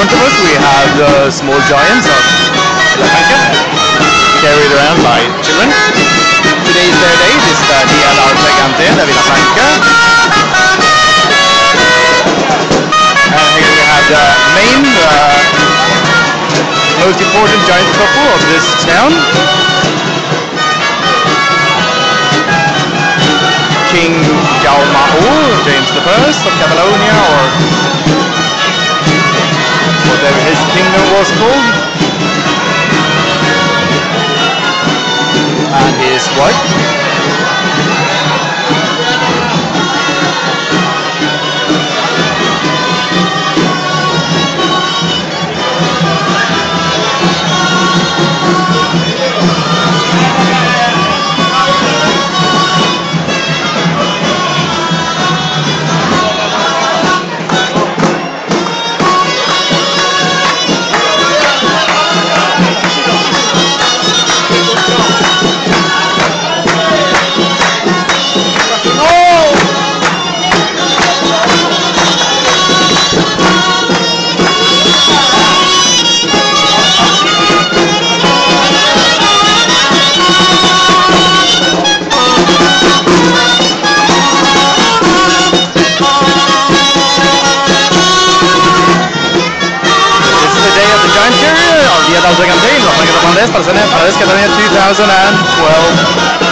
front of us we have the small giants of Villafranca, carried around by children. Today is their day, this Dia del Gigante de Villafranca. And here we have the main, most important giant couple of this town. King Jaume James I of Catalonia, or whatever his kingdom was called, and his wife. Dia del Gigante, Villafranca del Penedès, para this Catalonia 2012.